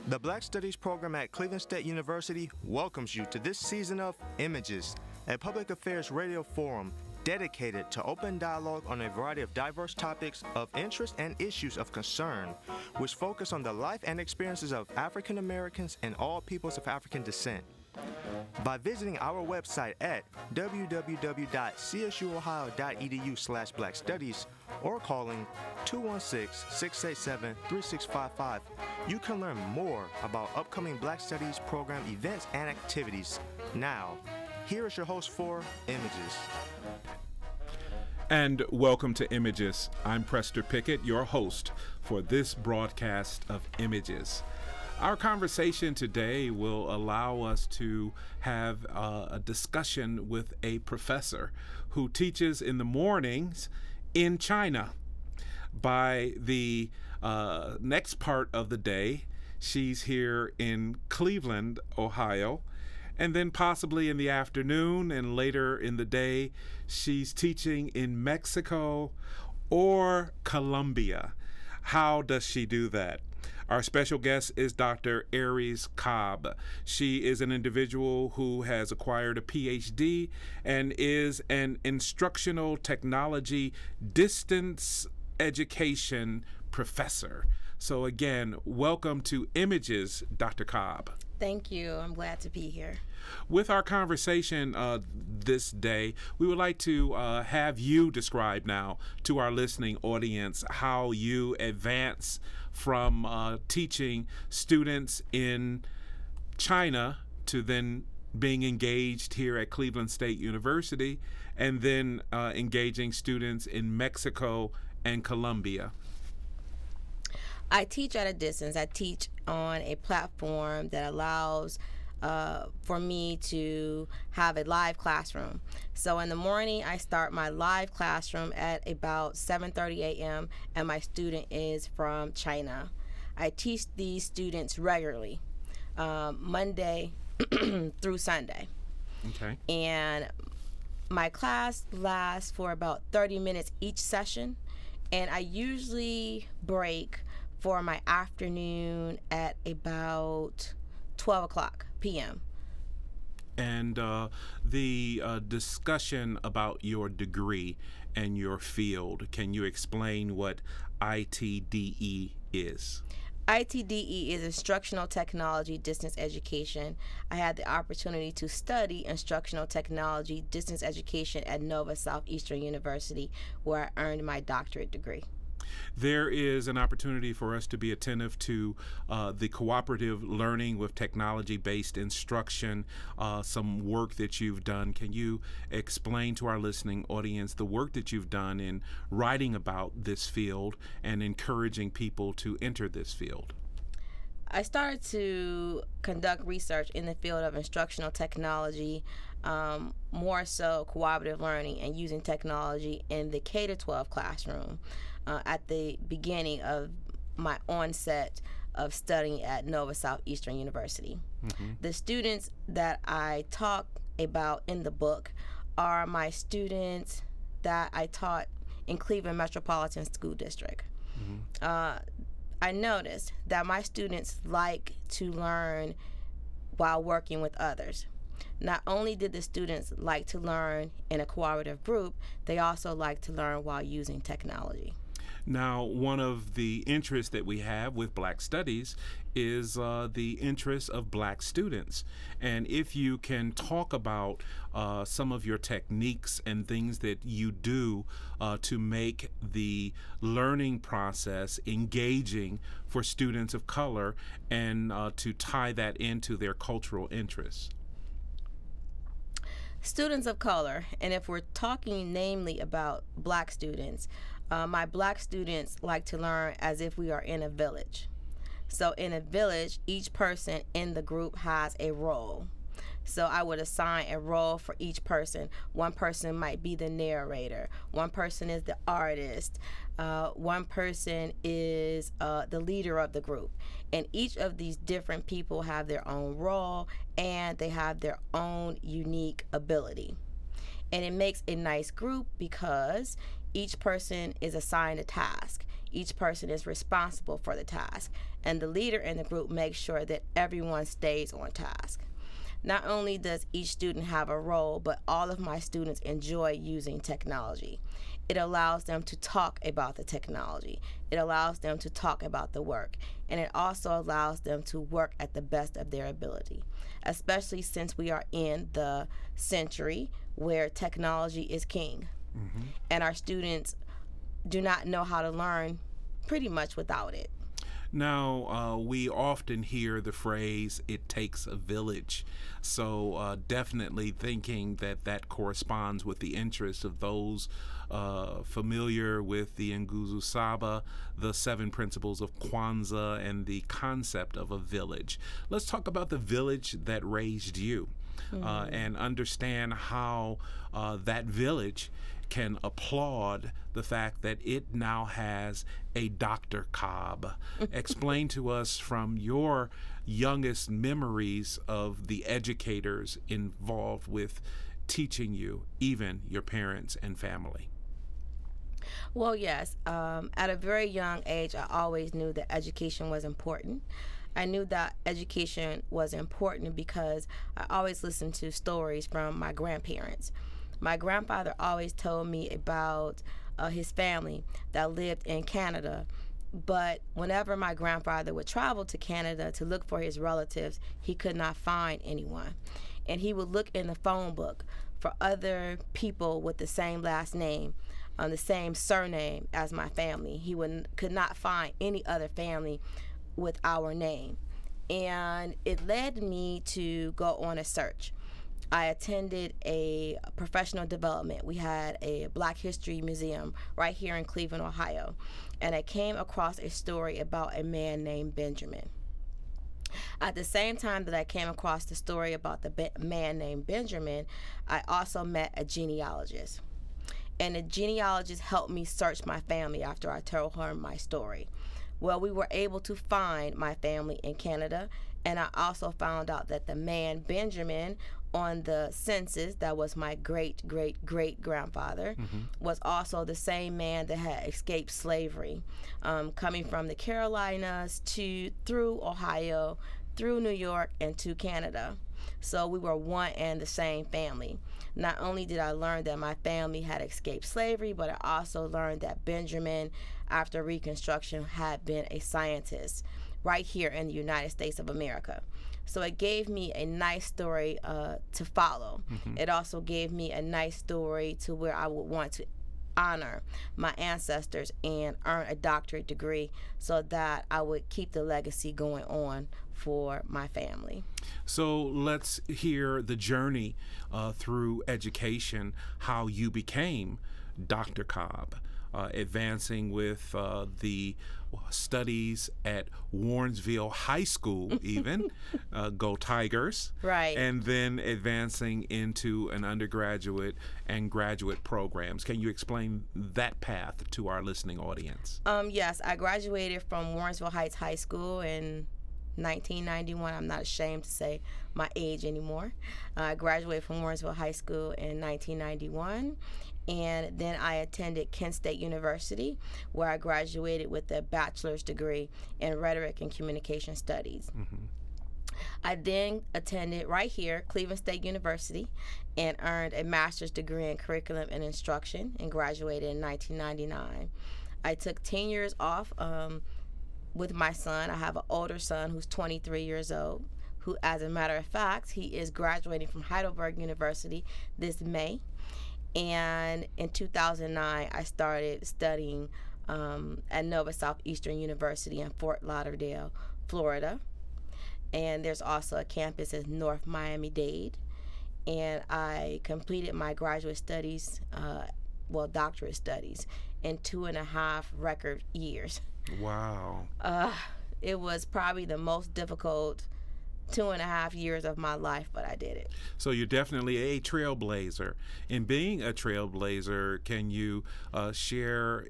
The Black Studies program at Cleveland State University welcomes you to this season of Images, a public affairs radio forum dedicated to open dialogue on a variety of diverse topics of interest and issues of concern, which focus on the life and experiences of African Americans and all peoples of African descent. By visiting our website at www.csuohio.edu/blackstudies or calling 216-687-3655, you can learn more about upcoming Black Studies program events and activities. Now, here is your host for Images. And welcome to Images. I'm Prester Pickett, your host for this broadcast of Images. Our conversation today will allow us to have a discussion with a professor who teaches in the mornings in China. By the next part of the day, she's here in Cleveland, Ohio. And then possibly in the afternoon and later in the day, she's teaching in Mexico or Colombia. How does she do that? Our special guest is Dr. Aries Cobb. She is an individual who has acquired a PhD and is an instructional technology distance education professor. So again, welcome to Images, Dr. Cobb. Thank you. I'm glad to be here. With our conversation this day, we would like to have you describe now to our listening audience how you advance from teaching students in China to then being engaged here at Cleveland State University and then engaging students in Mexico and Colombia. I teach at a distance. I teach on a platform that allows for me to have a live classroom. So in the morning, I start my live classroom at about 7:30 a.m. and my student is from China. I teach these students regularly, Monday through Sunday. Okay. And my class lasts for about 30 minutes each session, and I usually break for my afternoon at about 12 o'clock p.m. And the discussion about your degree and your field, can you explain what ITDE is? ITDE is Instructional Technology Distance Education. I had the opportunity to study Instructional Technology Distance Education at Nova Southeastern University, where I earned my doctorate degree. There is an opportunity for us to be attentive to the cooperative learning with technology-based instruction, some work that you've done. Can you explain to our listening audience the work that you've done in writing about this field and encouraging people to enter this field? I started to conduct research in the field of instructional technology, more so cooperative learning and using technology in the K-12 classroom at the beginning of my onset of studying at Nova Southeastern University. Mm-hmm. The students that I talk about in the book are my students that I taught in Cleveland Metropolitan School District. Mm-hmm. I noticed that my students like to learn while working with others. Not only did the students like to learn in a cooperative group, they also like to learn while using technology. Now, one of the interests that we have with Black Studies is the interest of Black students. And if you can talk about some of your techniques and things that you do to make the learning process engaging for students of color and to tie that into their cultural interests. Students of color, and if we're talking namely about Black students, my Black students like to learn as if we are in a village. So in a village, each person in the group has a role. So I would assign a role for each person. One person might be the narrator. One person is the artist. One person is the leader of the group. And each of these different people have their own role and they have their own unique ability. And it makes a nice group because each person is assigned a task. each person is responsible for the task, and the leader in the group makes sure that everyone stays on task. Not only does each student have a role, but all of my students enjoy using technology. It allows them to talk about the technology. It allows them to talk about the work. And it also allows them to work at the best of their ability, especially since we are in the century where technology is king. Mm-hmm. And our students do not know how to learn pretty much without it. Now, we often hear the phrase, it takes a village. So definitely thinking that corresponds with the interests of those familiar with the Nguzo Saba, the 7 principles of Kwanzaa, and the concept of a village. Let's talk about the village that raised you, and understand how that village can applaud the fact that it now has a Dr. Cobb. Explain to us from your youngest memories of the educators involved with teaching you, even your parents and family. Well, yes. At a very young age, I always knew that education was important. I knew that education was important because I always listened to stories from my grandparents. My grandfather always told me about his family that lived in Canada, but whenever my grandfather would travel to Canada to look for his relatives, he could not find anyone. And he would look in the phone book for other people with the same last name, the same surname as my family. He could not find any other family with our name. And it led me to go on a search. I attended a professional development. We had a Black History Museum right here in Cleveland, Ohio, and I came across a story about a man named Benjamin. At the same time that I came across the story about the man named Benjamin, I also met a genealogist. And the genealogist helped me search my family after I told her my story. Well, we were able to find my family in Canada, and I also found out that the man Benjamin on the census, that was my great-great-great-grandfather, was also the same man that had escaped slavery, coming from the Carolinas through Ohio, through New York, and to Canada. So we were one and the same family. Not only did I learn that my family had escaped slavery, but I also learned that Benjamin, after Reconstruction, had been a scientist right here in the United States of America. So it gave me a nice story to follow. It also gave me a nice story to where I would want to honor my ancestors and earn a doctorate degree so that I would keep the legacy going on for my family. So let's hear the journey through education, how you became Dr. Cobb, advancing with the studies at Warrensville High School, even, go Tigers. Right. And then advancing into an undergraduate and graduate programs. Can you explain that path to our listening audience? Yes, I graduated from Warrensville Heights High School in 1991. I'm not ashamed to say my age anymore. I graduated from Warrensville High School in 1991. And then I attended Kent State University, where I graduated with a bachelor's degree in Rhetoric and Communication Studies. I then attended right here, Cleveland State University, and earned a master's degree in Curriculum and Instruction and graduated in 1999. I took 10 years off with my son. I have an older son who's 23 years old, who, as a matter of fact, he is graduating from Heidelberg University this May. And in 2009, I started studying at Nova Southeastern University in Fort Lauderdale, Florida. And there's also a campus in North Miami-Dade. And I completed my graduate studies, doctorate studies, in 2.5 record years. Wow. It was probably the most difficult 2.5 years of my life, but I did it. So you're definitely a trailblazer. In being a trailblazer, can you share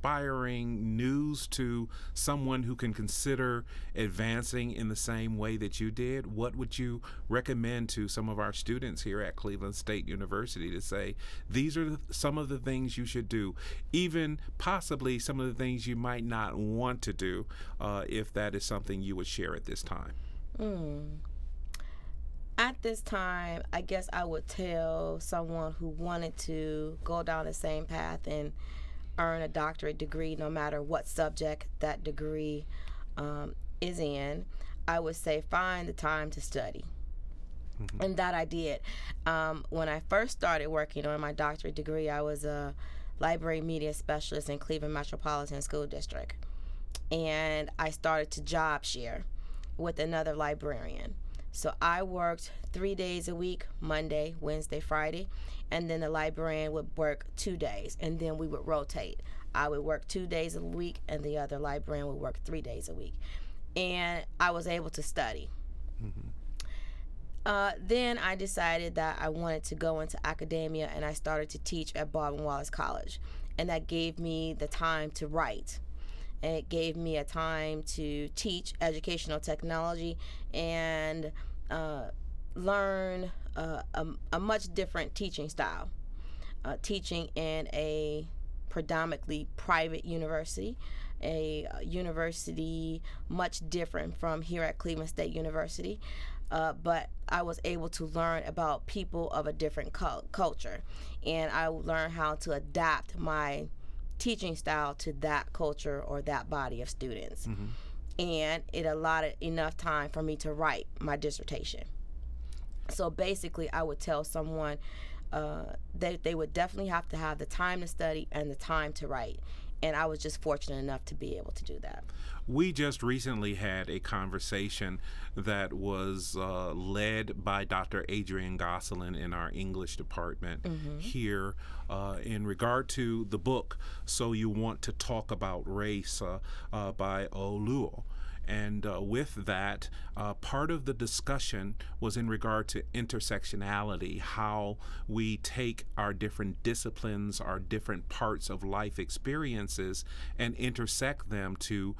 inspiring news to someone who can consider advancing in the same way that you did, what would you recommend to some of our students here at Cleveland State University to say, these are some of the things you should do, even possibly some of the things you might not want to do, if that is something you would share at this time? At this time, I guess I would tell someone who wanted to go down the same path and earn a doctorate degree, no matter what subject that degree is in, I would say find the time to study. And that I did. When I first started working on my doctorate degree, I was a library media specialist in Cleveland Metropolitan School District. And I started to job share with another librarian. So I worked 3 days a week, Monday, Wednesday, Friday, and then the librarian would work 2 days, and then we would rotate. I would work 2 days a week, and the other librarian would work 3 days a week. And I was able to study. Then I decided that I wanted to go into academia, and I started to teach at Baldwin-Wallace College. And that gave me the time to write. And it gave me a time to teach educational technology and learn a much different teaching style. Teaching in a predominantly private university, a university much different from here at Cleveland State University. But I was able to learn about people of a different culture, and I learned how to adapt my teaching style to that culture or that body of students. And it allotted enough time for me to write my dissertation. So basically, I would tell someone they would definitely have to have the time to study and the time to write. And I was just fortunate enough to be able to do that. We just recently had a conversation that was led by Dr. Adrian Gosselin in our English department here in regard to the book, So You Want to Talk About Race by Oluo. And with that, part of the discussion was in regard to intersectionality, how we take our different disciplines, our different parts of life experiences, and intersect them to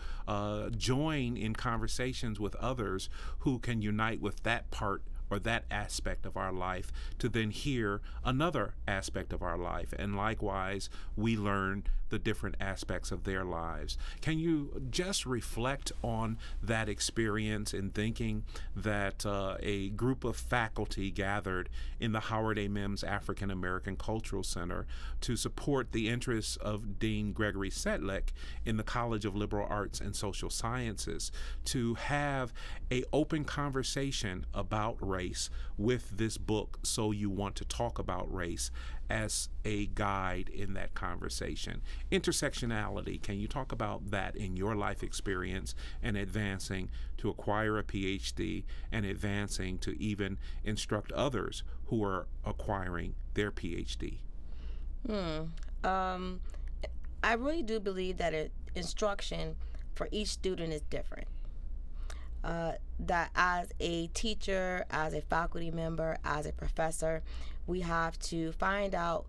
join in conversations with others who can unite with that part or that aspect of our life to then hear another aspect of our life. And likewise, we learn the different aspects of their lives. Can you just reflect on that experience in thinking that a group of faculty gathered in the Howard A. Mims African American Cultural Center to support the interests of Dean Gregory Sedlick in the College of Liberal Arts and Social Sciences to have an open conversation about race with this book, So You Want to Talk About Race, as a guide in that conversation? Intersectionality, can you talk about that in your life experience and advancing to acquire a PhD and advancing to even instruct others who are acquiring their PhD? I really do believe that instruction for each student is different. That as a teacher, as a faculty member, as a professor, we have to find out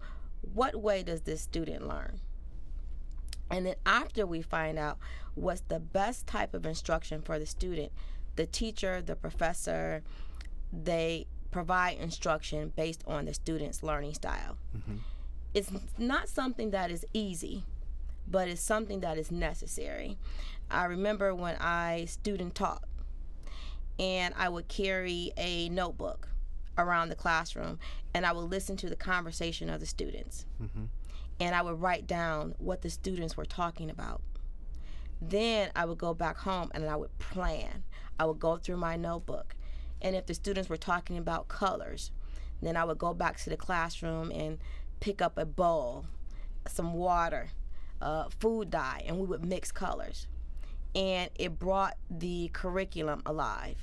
what way does this student learn. And then after we find out what's the best type of instruction for the student, the teacher, the professor, they provide instruction based on the student's learning style. It's not something that is easy, but it's something that is necessary. I remember when I student taught, and I would carry a notebook around the classroom, and I would listen to the conversation of the students. And I would write down what the students were talking about. Then I would go back home and I would plan. I would go through my notebook, and if the students were talking about colors, then I would go back to the classroom and pick up a bowl, some water, food dye, and we would mix colors. And it brought the curriculum alive.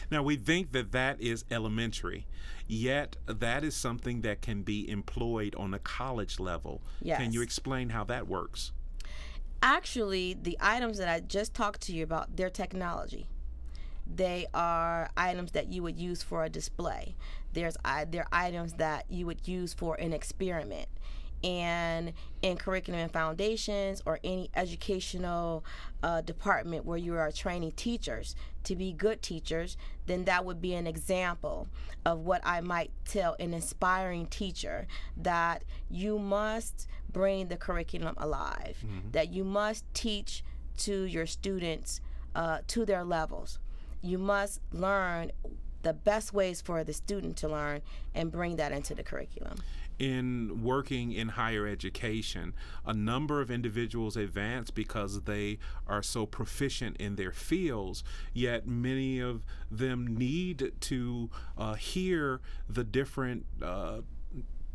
Now, we think that that is elementary, yet that is something that can be employed on a college level. Yes. Can you explain how that works? Actually, the items that I just talked to you about, they're technology. They are items that you would use for a display. They're items that you would use for an experiment. And in curriculum and foundations or any educational department where you are training teachers to be good teachers, then that would be an example of what I might tell an aspiring teacher, that you must bring the curriculum alive, that you must teach to your students to their levels. You must learn the best ways for the student to learn and bring that into the curriculum. In working in higher education, a number of individuals advance because they are so proficient in their fields, yet many of them need to hear the different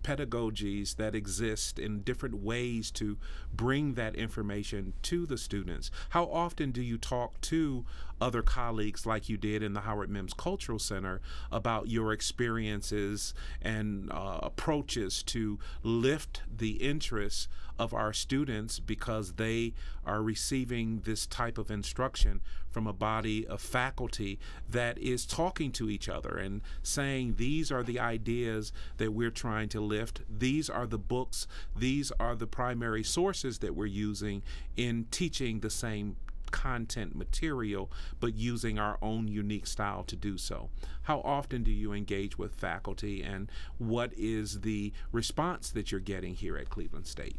pedagogies that exist in different ways to bring that information to the students. How often do you talk to other colleagues like you did in the Howard Mims Cultural Center about your experiences and approaches to lift the interest of our students because they are receiving this type of instruction from a body of faculty that is talking to each other and saying, these are the ideas that we're trying to lift, these are the books, these are the primary sources that we're using in teaching the same content material, but using our own unique style to do so. How often do you engage with faculty, and what is the response that you're getting here at Cleveland State?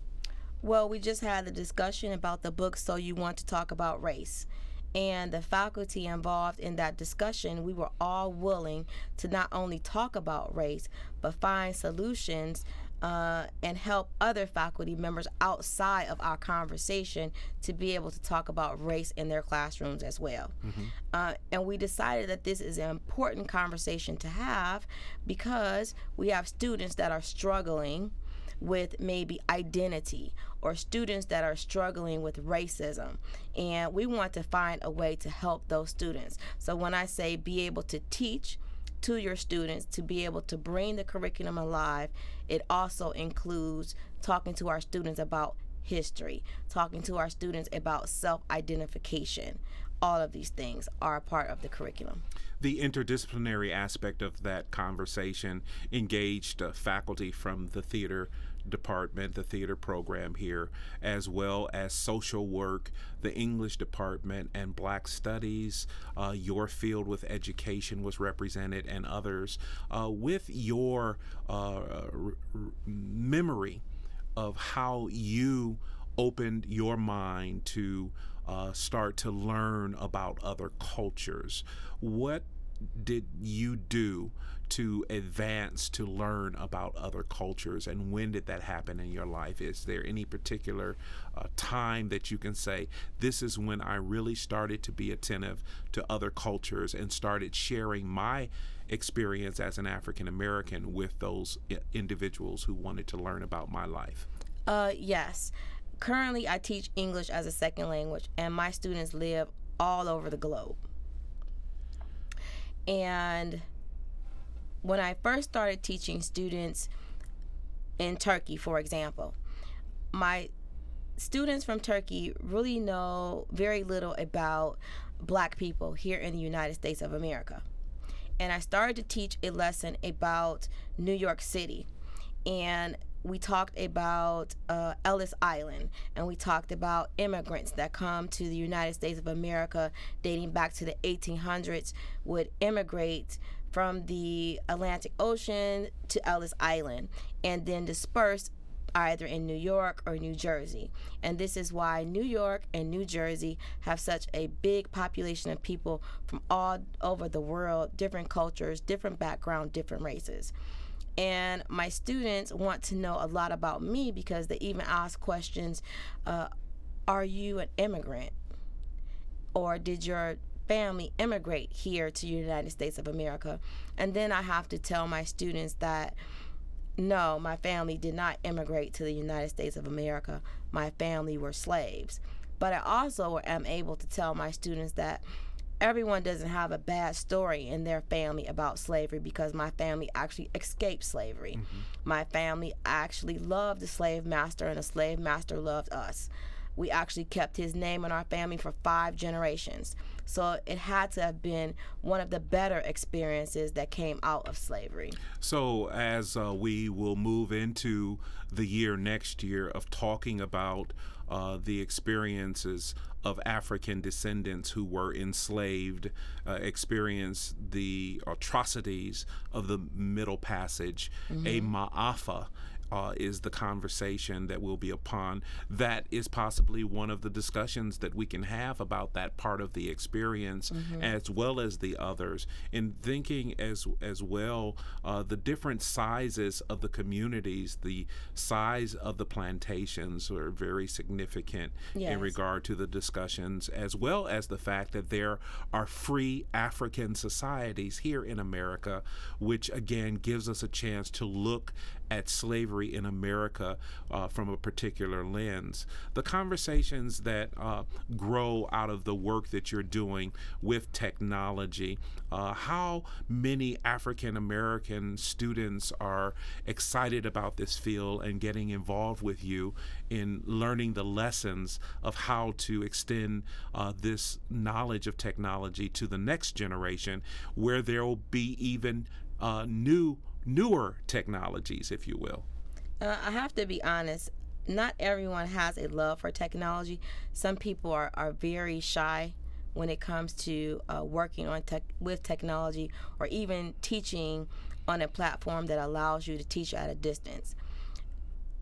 Well, we just had the discussion about the book, So You Want to Talk About Race. And the faculty involved in that discussion, we were all willing to not only talk about race, but find solutions and help other faculty members outside of our conversation to be able to talk about race in their classrooms as well. And we decided that this is an important conversation to have because we have students that are struggling with maybe identity, or students that are struggling with racism, and we want to find a way to help those students. So when I say be able to teach to your students, to be able to bring the curriculum alive, it also includes talking to our students about history, talking to our students about self-identification. All of these things are a part of the curriculum. The interdisciplinary aspect of that conversation engaged faculty from the theater department, the theater program here, as well as social work, the English department, and Black Studies. Your field with education was represented, and others. With your memory of how you opened your mind to start to learn about other cultures, what did you do to advance to learn about other cultures, and when did that happen in your life? Is there any particular time that you can say, this is when I really started to be attentive to other cultures and started sharing my experience as an African American with those individuals who wanted to learn about my life? Yes. Currently, I teach English as a second language, and my students live all over the globe. And when I first started teaching students in Turkey, for example, my students from Turkey really know very little about Black people here in the United States of America. And I started to teach a lesson about New York City, and we talked about Ellis Island, and we talked about immigrants that come to the United States of America dating back to the 1800s, would immigrate from the Atlantic Ocean to Ellis Island and then disperse either in New York or New Jersey. And this is why New York and New Jersey have such a big population of people from all over the world, different cultures, different backgrounds, different races. And my students want to know a lot about me because they even ask questions, are you an immigrant? Or did your family immigrate here to the United States of America? And then I have to tell my students that, no, my family did not immigrate to the United States of America. My family were slaves. But I also am able to tell my students that everyone doesn't have a bad story in their family about slavery, because my family actually escaped slavery. My family actually loved the slave master, and the slave master loved us. We actually kept his name in our family for 5 generations. So it had to have been one of the better experiences that came out of slavery. So, as we will move into the year next year of talking about the experiences of African descendants who were enslaved, experienced the atrocities of the Middle Passage, a Ma'afa. Is the conversation that we'll be upon. That is possibly one of the discussions that we can have about that part of the experience, as well as the others. In thinking as well, the different sizes of the communities, the size of the plantations are very significant in regard to the discussions, as well as the fact that there are free African societies here in America, which again gives us a chance to look at slavery in America from a particular lens. The conversations that grow out of the work that you're doing with technology, how many African American students are excited about this field and getting involved with you in learning the lessons of how to extend this knowledge of technology to the next generation, where there will be even newer technologies, if you will? I have to be honest, not everyone has a love for technology. Some people are very shy when it comes to working on with technology, or even teaching on a platform that allows you to teach at a distance.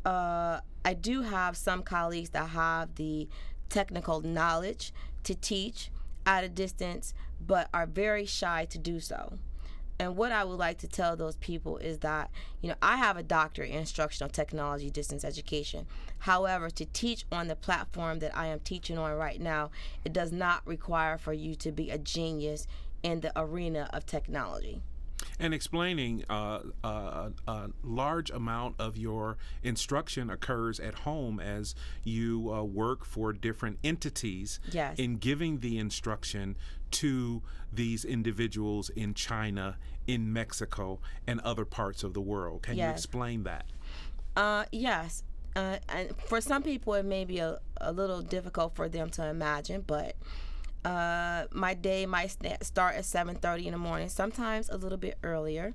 I do have some colleagues that have the technical knowledge to teach at a distance, but are very shy to do so. And what I would like to tell those people is that, I have a doctorate in instructional technology, distance education. However, to teach on the platform that I am teaching on right now, it does not require for you to be a genius in the arena of technology. And explaining a large amount of your instruction occurs at home as you work for different entities in giving the instruction to these individuals in China, in Mexico, and other parts of the world. Can you explain that? Yes. And for some people, it may be a little difficult for them to imagine, but my day might start at 7:30 in the morning, sometimes a little bit earlier.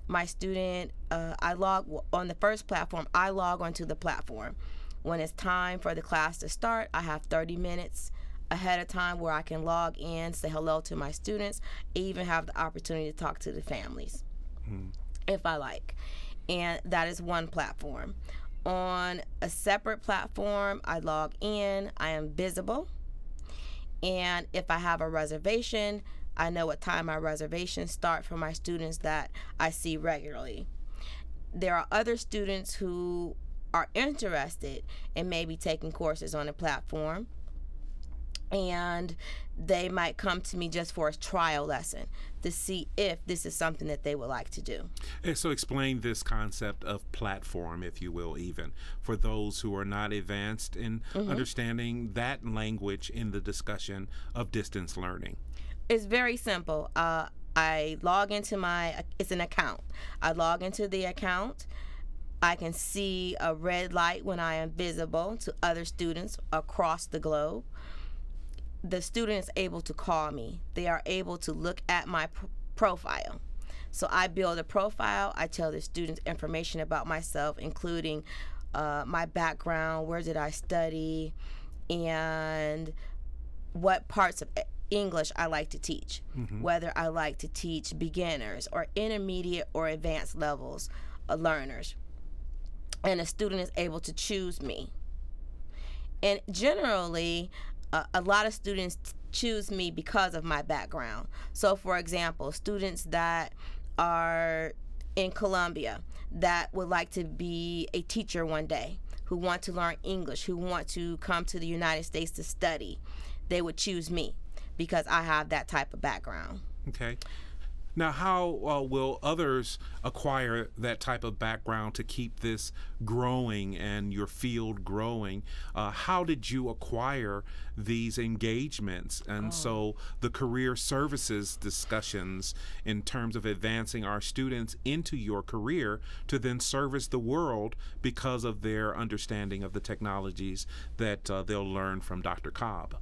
My student, I log on the first platform, I log onto the platform. When it's time for the class to start, I have 30 minutes ahead of time where I can log in, say hello to my students, even have the opportunity to talk to the families if I like. And that is one platform. On a separate platform, I log in, I am visible. And if I have a reservation, I know what time my reservations start for my students that I see regularly. There are other students who are interested in maybe taking courses on the platform, and they might come to me just for a trial lesson to see if this is something that they would like to do. And so explain this concept of platform, if you will, even for those who are not advanced in understanding that language in the discussion of distance learning. It's very simple. I log into it's an account. I log into the account. I can see a red light when I am visible to other students across the globe. The student is able to call me. They are able to look at my profile. So I build a profile. I tell the students information about myself, including my background, where did I study, and what parts of English I like to teach, whether I like to teach beginners or intermediate or advanced levels of learners. And the student is able to choose me. And generally, a lot of students choose me because of my background. So, for example, students that are in Colombia that would like to be a teacher one day, who want to learn English, who want to come to the United States to study, they would choose me because I have that type of background. Okay. Now, how will others acquire that type of background to keep this growing and your field growing? How did you acquire these engagements? And so the career services discussions in terms of advancing our students into your career to then service the world because of their understanding of the technologies that they'll learn from Dr. Cobb.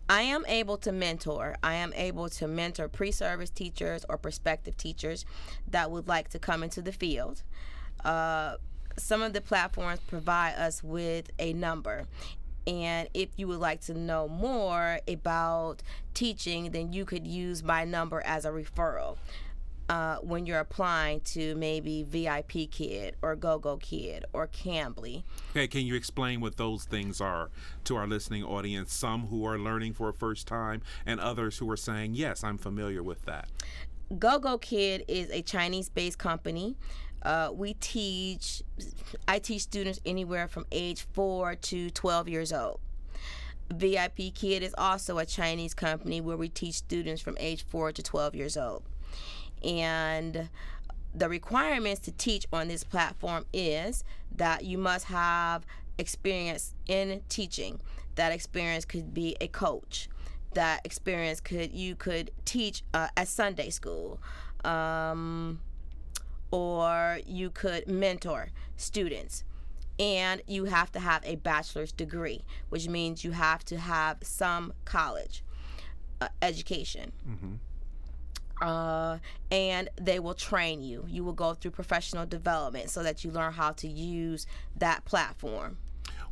I am able to mentor. I am able to mentor pre-service teachers or prospective teachers that would like to come into the field. Some of the platforms provide us with a number. And if you would like to know more about teaching, then you could use my number as a referral when you're applying to maybe VIP Kid or Go-Go Kid or Cambly. Okay, can you explain what those things are to our listening audience? Some who are learning for a first time and others who are saying, yes, I'm familiar with that. Go-Go Kid is a Chinese-based company. I teach students anywhere from age 4 to 12 years old. VIP Kid is also a Chinese company where we teach students from age 4 to 12 years old. And the requirements to teach on this platform is that you must have experience in teaching. That experience could be a coach. That experience you could teach at Sunday school. Or you could mentor students. And you have to have a bachelor's degree, which means you have to have some college education. Mm-hmm. And they will train you. You will go through professional development so that you learn how to use that platform.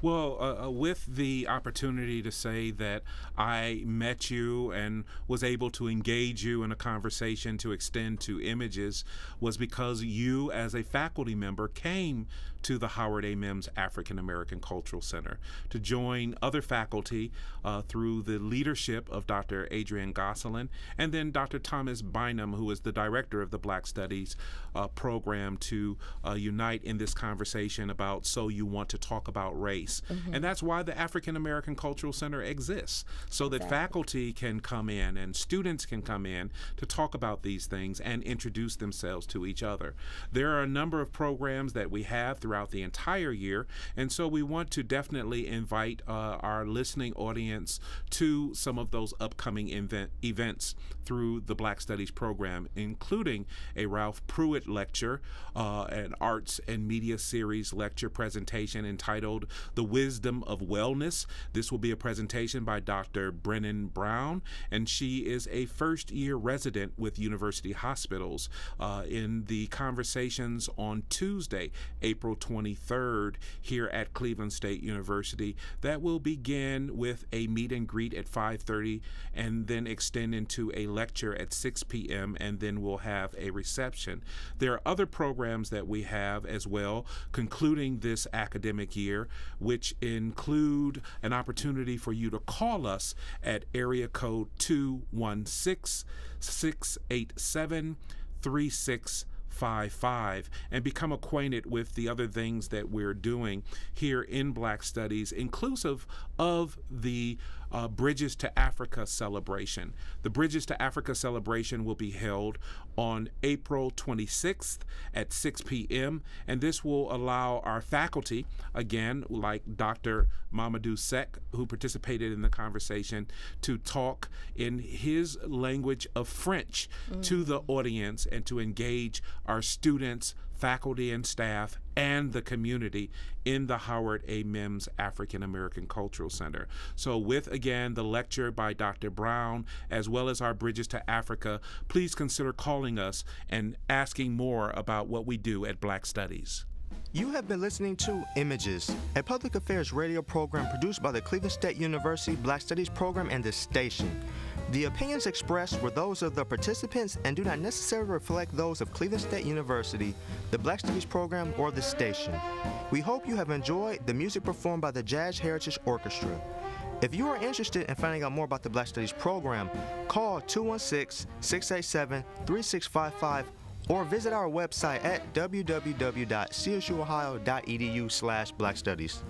Well, with the opportunity to say that I met you and was able to engage you in a conversation to extend to Images was because you, as a faculty member, came to the Howard A. Mims African American Cultural Center to join other faculty through the leadership of Dr. Adrienne Gosselin and then Dr. Thomas Bynum, who is the director of the Black Studies program, to unite in this conversation about So You Want to Talk About Race. Mm-hmm. And that's why the African American Cultural Center exists, so that faculty can come in and students can come in to talk about these things and introduce themselves to each other. There are a number of programs that we have throughout the entire year, and so we want to definitely invite our listening audience to some of those upcoming events through the Black Studies program, including a Ralph Pruitt lecture, an arts and media series lecture presentation entitled The Wisdom of Wellness. This will be a presentation by Dr. Brennan Brown, and she is a first-year resident with University Hospitals. In the conversations on Tuesday, April 23rd, here at Cleveland State University, that will begin with a meet and greet at 5:30 and then extend into a lecture at 6 p.m. and then we'll have a reception. There are other programs that we have as well concluding this academic year, which include an opportunity for you to call us at area code 216-687-3655 and become acquainted with the other things that we're doing here in Black Studies, inclusive of the Bridges to Africa celebration. The Bridges to Africa celebration will be held on April 26th at 6 p.m. and this will allow our faculty, again, like Dr. Mamadou Seck, who participated in the conversation, to talk in his language of French to the audience and to engage our students, faculty and staff, and the community in the Howard A. Mims African American Cultural Center. So with, again, the lecture by Dr. Brown, as well as our Bridges to Africa, please consider calling us and asking more about what we do at Black Studies. You have been listening to Images, a public affairs radio program produced by the Cleveland State University Black Studies program and this station. The opinions expressed were those of the participants and do not necessarily reflect those of Cleveland State University, the Black Studies program, or the station. We hope you have enjoyed the music performed by the Jazz Heritage Orchestra. If you are interested in finding out more about the Black Studies program, call 216-687-3655 or visit our website at www.csuohio.edu/blackstudies.